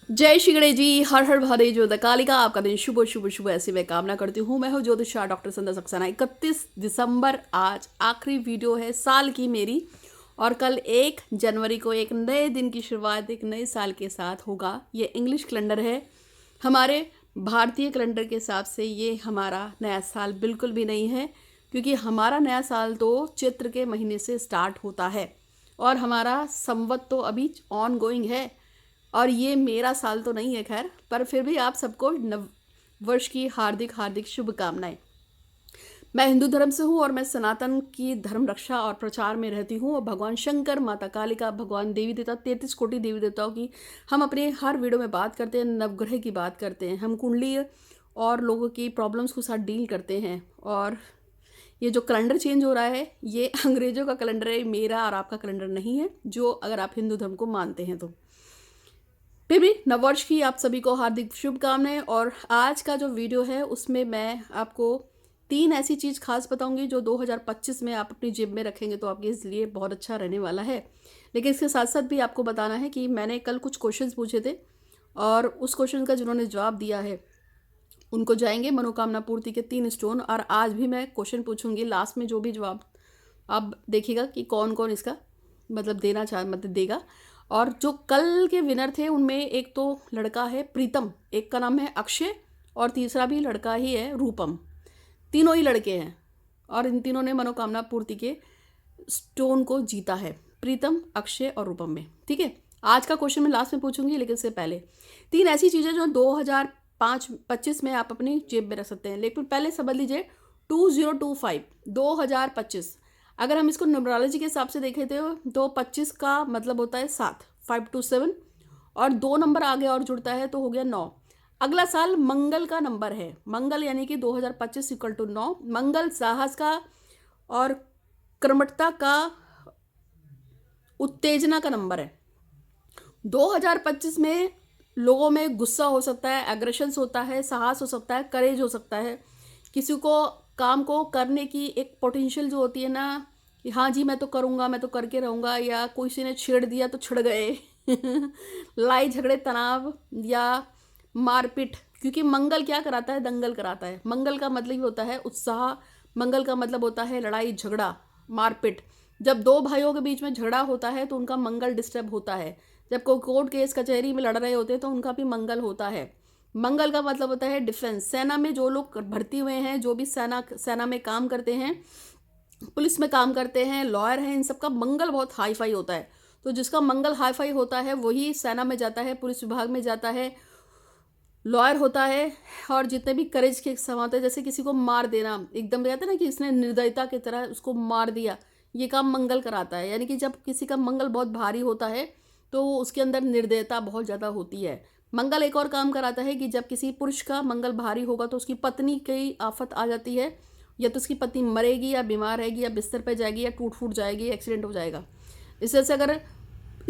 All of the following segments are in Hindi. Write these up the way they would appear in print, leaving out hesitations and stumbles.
जय श्री गणेश जी। हर हर महादेव। ज्योति कालिका आपका दिन शुभ शुभ शुभ ऐसी मैं कामना करती हूँ। मैं हूँ ज्योतिषा डॉक्टर संध्या सक्सेना। 31 दिसंबर आज आखिरी वीडियो है साल की मेरी, और कल 1 जनवरी को एक नए दिन की शुरुआत एक नए साल के साथ होगा। ये इंग्लिश कैलेंडर है, हमारे भारतीय कैलेंडर के हिसाब से ये हमारा नया साल बिल्कुल भी नहीं है, क्योंकि हमारा नया साल तो चैत्र के महीने से स्टार्ट होता है और हमारा संवत तो अभी ऑन गोइंग है। और ये मेरा साल तो नहीं है खैर, पर फिर भी आप सबको नव वर्ष की हार्दिक हार्दिक शुभकामनाएं। मैं हिंदू धर्म से हूँ और मैं सनातन की धर्म रक्षा और प्रचार में रहती हूँ, और भगवान शंकर, माता कालिका, भगवान देवी देवता, 33 कोटि देवी देवताओं की हम अपने हर वीडियो में बात करते हैं। नवग्रह की बात करते हैं, हम कुंडली और लोगों की प्रॉब्लम्स के साथ डील करते हैं। और ये जो कैलेंडर चेंज हो रहा है ये अंग्रेजों का कैलेंडर है, मेरा और आपका कैलेंडर नहीं है, जो अगर आप हिंदू धर्म को मानते हैं तो। फिर भी नववर्ष की आप सभी को हार्दिक शुभकामनाएं। और आज का जो वीडियो है उसमें मैं आपको 3 ऐसी चीज़ खास बताऊंगी जो 2025 में आप अपनी जेब में रखेंगे तो आपके लिए बहुत अच्छा रहने वाला है। लेकिन इसके साथ साथ भी आपको बताना है कि मैंने कल कुछ क्वेश्चंस पूछे थे, और उस क्वेश्चन का जिन्होंने जवाब दिया है उनको जाएंगे मनोकामना पूर्ति के 3 स्टोन। और आज भी मैं क्वेश्चन पूछूंगी, लास्ट में जो भी जवाब अब देखिएगा कि कौन कौन इसका मतलब देगा। और जो कल के विनर थे उनमें एक तो लड़का है प्रीतम, एक का नाम है अक्षय, और तीसरा भी लड़का ही है रूपम। तीनों ही लड़के हैं और इन तीनों ने मनोकामना पूर्ति के स्टोन को जीता है, प्रीतम, अक्षय और रूपम में। ठीक है, आज का क्वेश्चन मैं लास्ट में पूछूंगी, लेकिन इससे पहले 3 ऐसी चीज़ें जो 2025 में आप अपनी जेब में रख सकते हैं। लेकिन पहले समझ लीजिए 2025 अगर हम इसको न्यूमरोलॉजी के हिसाब से देखें तो 25 का मतलब होता है 7, 527, और 2 नंबर आगे और जुड़ता है तो हो गया 9। अगला साल मंगल का नंबर है, मंगल यानी कि 2025 इक्वल टू 9। मंगल साहस का और कर्मठता का, उत्तेजना का नंबर है। 2025 में लोगों में गुस्सा हो सकता है, एग्रेशंस होता है, साहस हो सकता है, करेज हो सकता है। किसी को काम को करने की एक पोटेंशियल जो होती है ना, कि हाँ जी मैं तो करूँगा, मैं तो करके रहूँगा, या किसी ने छेड़ दिया तो छिड़ गए लड़ाई झगड़े, तनाव या मारपीट। क्योंकि मंगल क्या कराता है, दंगल कराता है। मंगल का मतलब ही होता है उत्साह, मंगल का मतलब होता है लड़ाई झगड़ा, मारपीट। जब 2 भाइयों के बीच में झगड़ा होता है तो उनका मंगल डिस्टर्ब होता है। जब कोई कोर्ट केस कचहरी में लड़ रहे होते हैं तो उनका भी मंगल होता है। मंगल का मतलब होता है डिफेंस। सेना में जो लोग भर्ती हुए हैं, जो भी सेना में काम करते हैं, पुलिस में काम करते हैं, लॉयर हैं, इन सब का मंगल बहुत हाई फाई होता है। तो जिसका मंगल हाई फाई होता है वही सेना में जाता है, पुलिस विभाग में जाता है, लॉयर होता है। और जितने भी करेज के सम होते हैं, जैसे किसी को मार देना, एकदम कहते हैं ना कि इसने निर्दयता की तरह उसको मार दिया, ये काम मंगल कराता है। यानी कि जब किसी का मंगल बहुत भारी होता है तो उसके अंदर निर्दयता बहुत ज़्यादा होती है। मंगल एक और काम कराता है कि जब किसी पुरुष का मंगल भारी होगा तो उसकी पत्नी की आफत आ जाती है, या तो उसकी पत्नी मरेगी, या बीमार रहेगी, या बिस्तर पर जाएगी, या टूट फूट जाएगी, एक्सीडेंट हो जाएगा। इससे से अगर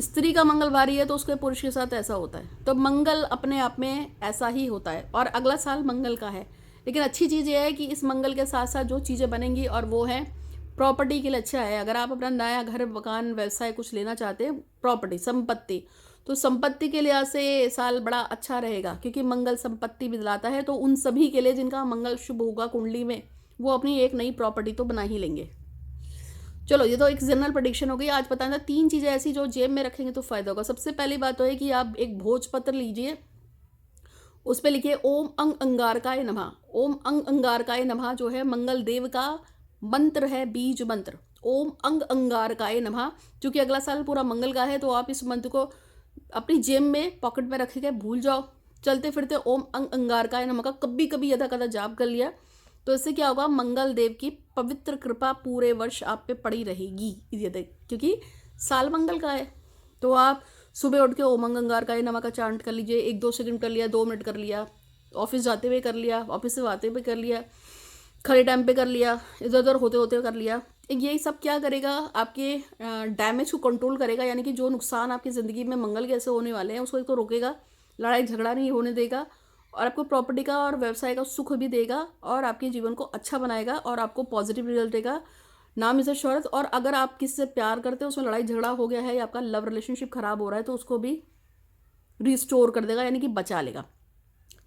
स्त्री का मंगल भारी है तो उसके पुरुष के साथ ऐसा होता है। तो मंगल अपने आप में ऐसा ही होता है, और अगला साल मंगल का है। लेकिन अच्छी चीज़ यह है कि इस मंगल के साथ साथ जो चीज़ें बनेंगी, और वो है प्रॉपर्टी के लिए अच्छा है। अगर आप अपना नया घर, मकान, व्यवसाय कुछ लेना चाहते हैं, प्रॉपर्टी, संपत्ति, तो संपत्ति के लिहाज से ये साल बड़ा अच्छा रहेगा, क्योंकि मंगल संपत्ति भी दिलाता है। तो उन सभी के लिए जिनका मंगल शुभ होगा कुंडली में, वो अपनी एक नई प्रॉपर्टी तो बना ही लेंगे। चलो, ये तो एक जनरल प्रेडिक्शन हो गई। आज बताना 3 चीज़ें ऐसी जो जेब में रखेंगे तो फायदा होगा। सबसे पहली बात तो है कि आप एक भोजपत्र लीजिए, उस पर लिखिए ओम अंग अंगारकाय नमः। ओम अंग अंगारकाय नमः जो है मंगल देव का मंत्र है, बीज मंत्र। ओम अंग अंगारकाय नमः, क्योंकि अगला साल पूरा मंगल का है, तो आप इस मंत्र को अपनी जेब में, पॉकेट में रख के भूल जाओ। चलते फिरते ओम अंग अंगारकाय नमः का कभी कभी यदा कदा जाप कर लिया, तो इससे क्या होगा, मंगल देव की पवित्र कृपा पूरे वर्ष आप पे पड़ी रहेगी। क्योंकि साल मंगल का है। तो आप सुबह उठ के ओम अंग अंगारकाय नमः का चांट कर लीजिए, 1-2 सेकंड कर लिया, 2 मिनट कर लिया, ऑफिस जाते हुए कर लिया, ऑफिस से आते हुए कर लिया, खड़े टाइम पे कर लिया, इधर उधर होते होते कर लिया। ये सब क्या करेगा, आपके डैमेज को कंट्रोल करेगा। यानी कि जो नुकसान आपकी ज़िंदगी में मंगल कैसे होने वाले हैं उसको एक तो रोकेगा, लड़ाई झगड़ा नहीं होने देगा, और आपको प्रॉपर्टी का और व्यवसाय का सुख भी देगा, और आपके जीवन को अच्छा बनाएगा, और आपको पॉजिटिव रिजल्ट देगा, नाम इज़्ज़त शोहरत। और अगर आप किसी से प्यार करते हो, उसमें लड़ाई झगड़ा हो गया है, या आपका लव रिलेशनशिप खराब हो रहा है, तो उसको भी रिस्टोर कर देगा, यानी कि बचा लेगा।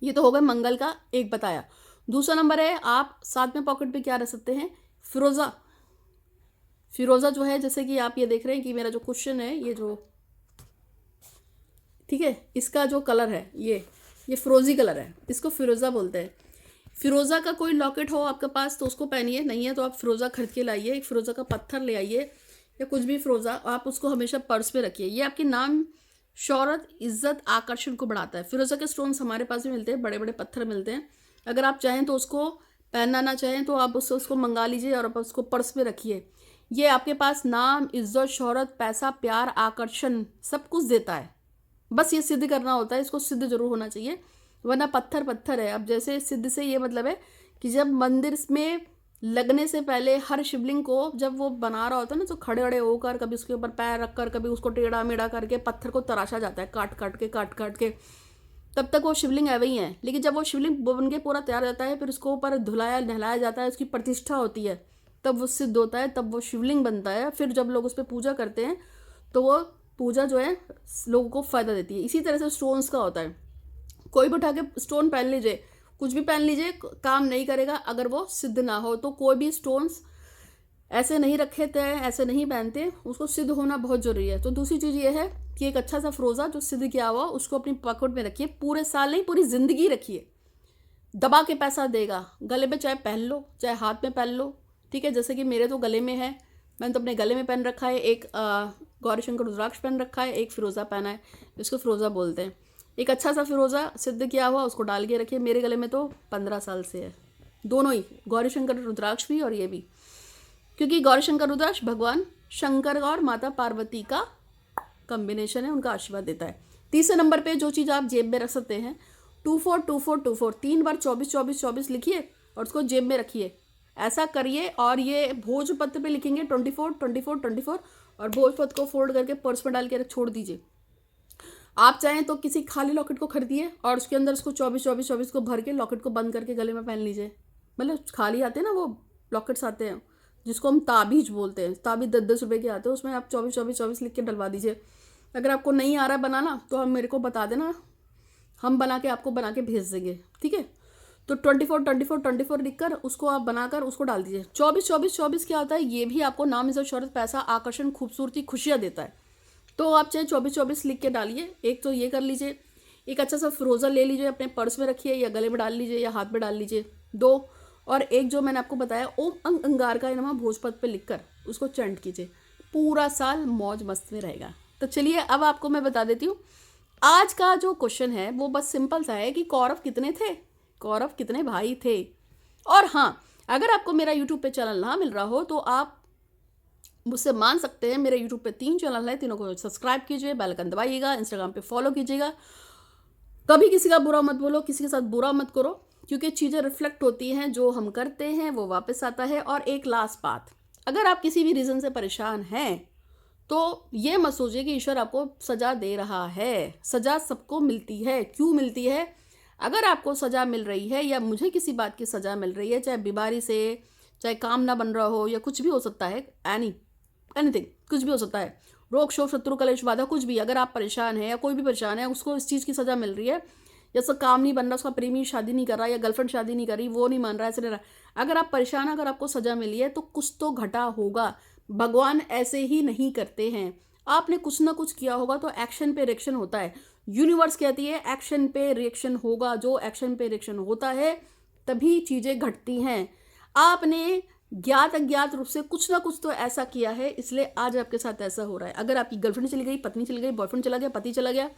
ये तो हो गया मंगल का एक बताया। दूसरा नंबर है, आप साथ में पॉकेट पे क्या रख सकते हैं, फिरोज़ा। फिरोज़ा जो है, जैसे कि आप ये देख रहे हैं कि मेरा जो क्वेश्चन है, ये जो, ठीक है, इसका जो कलर है ये फिरोजी कलर है, इसको फिरोज़ा बोलते हैं। फिरोज़ा का कोई लॉकेट हो आपके पास तो उसको पहनिए, नहीं है तो आप फिरोज़ा खरीद के लाइए, एक फिरोज़ा का पत्थर ले आइए या कुछ भी फिरोज़ा, आप उसको हमेशा पर्स में रखिए। ये आपके नाम, शौहरत, इज्जत, आकर्षण को बढ़ाता है। फिरोज़ा के स्टोन्स हमारे पास भी मिलते हैं, बड़े बड़े पत्थर मिलते हैं। अगर आप चाहें तो उसको पहनना ना चाहें तो आप उसको मंगा लीजिए और आप उसको पर्स में रखिए। ये आपके पास नाम, इज्जत, शौहरत, पैसा, प्यार, आकर्षण सब कुछ देता है। बस ये सिद्ध करना होता है, इसको सिद्ध जरूर होना चाहिए, वरना पत्थर पत्थर है। अब जैसे सिद्ध से ये मतलब है कि जब मंदिर में लगने से पहले हर शिवलिंग को जब वो बना रहा होता है ना, तो खड़े खड़े होकर कभी उसके ऊपर पैर रखकर कभी उसको टेढ़ा मेढ़ा करके पत्थर को तराशा जाता है, काट काट के तब तक वो शिवलिंग है वही है। लेकिन जब वो शिवलिंग बन के पूरा तैयार हो जाता है, फिर उसको ऊपर धुलाया नहलाया जाता है, उसकी प्रतिष्ठा होती है, तब वो सिद्ध होता है, तब वो शिवलिंग बनता है। फिर जब लोग उस पर पूजा करते हैं तो वो पूजा जो है लोगों को फ़ायदा देती है। इसी तरह से स्टोन्स का होता है, कोई भी उठा के स्टोन पहन लीजिए, कुछ भी पहन लीजिए, काम नहीं करेगा अगर वो सिद्ध ना हो। तो कोई भी स्टोन्स ऐसे नहीं रखे थे, ऐसे नहीं पहनते, उसको सिद्ध होना बहुत ज़रूरी है। तो दूसरी चीज़ ये है कि एक अच्छा सा फिरोज़ा जो सिद्ध किया हुआ उसको अपनी पॉकेट में रखिए, पूरे साल नहीं पूरी ज़िंदगी रखिए, दबा के पैसा देगा। गले में चाहे पहन लो चाहे हाथ में पहन लो, ठीक है। जैसे कि मेरे तो गले में है, मैंने तो अपने गले में पहन रखा है, एक गौरी शंकर रुद्राक्ष पहन रखा है, एक फिरोज़ा पहना है, इसको फिरोज़ा बोलते हैं। एक अच्छा सा फिरोज़ा सिद्ध किया हुआ उसको डाल के रखिए। मेरे गले में तो 15 साल से है, दोनों ही, गौरी शंकर रुद्राक्ष भी और ये भी, क्योंकि गौरी शंकर रुद्राक्ष भगवान शंकर और माता पार्वती का कॉम्बिनेशन है, उनका आशीर्वाद देता है। तीसरे नंबर पे जो चीज़ आप जेब में रख सकते हैं, 242424, 3 बार 242424 लिखिए और उसको जेब में रखिए, ऐसा करिए। और ये भोजपत्र पे लिखेंगे 242424 और भोजपत्र को फोल्ड करके पर्स में डाल के छोड़ दीजिए। आप चाहें तो किसी खाली लॉकेट को खरीदिए और उसके अंदर उसको 242424 को भर के लॉकेट को बंद करके गले में पहन लीजिए। मतलब खाली आते हैं ना वो लॉकेट्स आते हैं जिसको हम ताबीज बोलते हैं, ताबीज 10-10 रुपये के आते हैं, उसमें आप 242424 लिख के डलवा दीजिए। अगर आपको नहीं आ रहा बनाना तो हम मेरे को बता देना, हम बना के आपको बना के भेज देंगे, ठीक है। तो 242424 लिखकर उसको आप बनाकर उसको डाल दीजिए। 242424 क्या होता है, ये भी आपको नाम, इज्जत, शौहरत, पैसा, आकर्षण, खूबसूरती, खुशियाँ देता है। तो आप चाहे 2424 लिख के डालिए। एक तो ये कर लीजिए, एक अच्छा सा फिरोज़ा ले लीजिए, अपने पर्स में रखिए या गले में डाल लीजिए या हाथ में डाल लीजिए, 2। और एक जो मैंने आपको बताया ओम अंग अंगारकाय नमः भोजपत्र पे लिखकर उसको चंट कीजिए, पूरा साल मौज मस्त में रहेगा। तो चलिए अब आपको मैं बता देती हूँ, आज का जो क्वेश्चन है वो बस सिंपल सा है कि कौरव कितने थे, कौरव कितने भाई थे। और हाँ, अगर आपको मेरा यूट्यूब पे चैनल ना मिल रहा हो तो आप मुझसे मान सकते हैं, मेरे यूट्यूब पे 3 चैनल है, तीनों को सब्सक्राइब कीजिए, बेल आइकन दबाइएगा, इंस्टाग्राम पे फॉलो कीजिएगा। कभी किसी का बुरा मत बोलो, किसी के साथ बुरा मत करो, क्योंकि चीज़ें रिफ्लेक्ट होती हैं, जो हम करते हैं वो वापस आता है। और एक लास्ट बात, अगर आप किसी भी रीज़न से परेशान हैं तो ये मत सोचिए कि ईश्वर आपको सज़ा दे रहा है। सज़ा सबको मिलती है, क्यों मिलती है? अगर आपको सज़ा मिल रही है या मुझे किसी बात की सज़ा मिल रही है, चाहे बीमारी से, चाहे काम ना बन रहा हो, या कुछ भी हो सकता है, एनीथिंग, कुछ भी हो सकता है, रोग शोक शत्रु कलेश बाधा, कुछ भी, अगर आप परेशान हैं या कोई भी परेशान है, उसको इस चीज़ की सज़ा मिल रही है, जैसा काम नहीं बन रहा, उसका प्रेमी शादी नहीं कर रहा या गर्लफ्रेंड शादी नहीं कर रही, वो नहीं मान रहा, ऐसे नहीं रहा, अगर आप परेशान, अगर आपको सज़ा मिली है तो कुछ तो घटा होगा। भगवान ऐसे ही नहीं करते हैं, आपने कुछ ना कुछ किया होगा, तो एक्शन पे रिएक्शन होता है। यूनिवर्स कहती है एक्शन पे रिएक्शन होगा, जो एक्शन पे रिएक्शन होता है तभी चीज़ें घटती हैं। आपने ज्ञात अज्ञात रूप से कुछ ना कुछ तो ऐसा किया है, इसलिए आज आपके साथ ऐसा हो रहा है। अगर आपकी गर्लफ्रेंड चली गई, पत्नी चली गई, बॉयफ्रेंड चला गया, पति चला गया,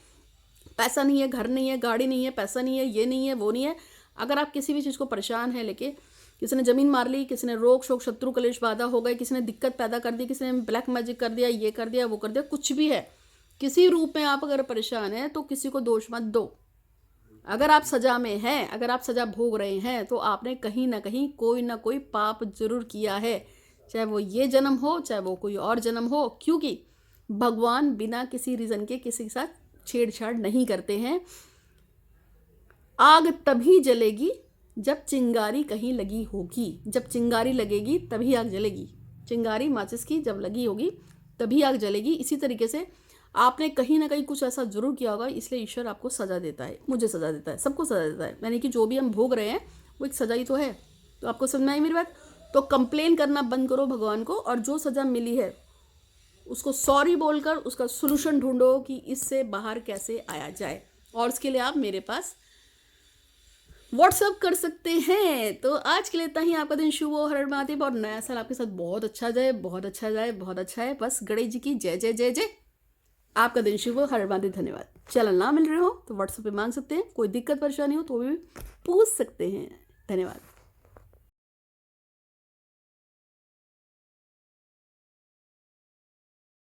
पैसा नहीं है, घर नहीं है, गाड़ी नहीं है, पैसा नहीं है, ये नहीं है, वो नहीं है, अगर आप किसी भी चीज़ को परेशान है लेके, किसी ने ज़मीन मार ली, किसी ने रोग शोक शत्रु कलेश बाधा हो गए, किसी ने दिक्कत पैदा कर दी, किसी ने ब्लैक मैजिक कर दिया, ये कर दिया, वो कर दिया, कुछ भी है, किसी रूप में आप अगर परेशान हैं तो किसी को दोष मत दो। अगर आप सज़ा में हैं, अगर आप सज़ा भोग रहे हैं, तो आपने कहीं ना कहीं कोई ना कोई पाप जरूर किया है, चाहे वो ये जन्म हो, चाहे वो कोई और जन्म हो, क्योंकि भगवान बिना किसी रीज़न के किसी के साथ छेड़छाड़ नहीं करते हैं। आग तभी जलेगी जब चिंगारी कहीं लगी होगी, जब चिंगारी लगेगी तभी आग जलेगी। चिंगारी माचिस की जब लगी होगी तभी आग जलेगी। इसी तरीके से आपने कहीं ना कहीं कुछ ऐसा जरूर किया होगा, इसलिए ईश्वर आपको सजा देता है, मुझे सजा देता है, सबको सजा देता है। यानी कि जो भी हम भोग रहे हैं वो एक सजा ही तो है। तो आपको समझ में आई मेरी बात? तो कंप्लेन करना बंद करो भगवान को, और जो सजा मिली है उसको सॉरी बोलकर उसका सोल्यूशन ढूंढो कि इससे बाहर कैसे आया जाए। और उसके लिए आप मेरे पास व्हाट्सअप कर सकते हैं। तो आज के लिए इतना ही। आपका दिन शुभ हो, हर हर महादेव, और नया साल आपके साथ बहुत अच्छा जाए, बहुत अच्छा जाए, बहुत अच्छा है। बस गणेश जी की जय जय जय जय। आपका दिन शुभ हो, हर हर महादेव। धन्यवाद। चैनल ना मिल रहे हो तो व्हाट्सएप पे मांग सकते हैं, कोई दिक्कत परेशानी हो तो भी पूछ सकते हैं। धन्यवाद।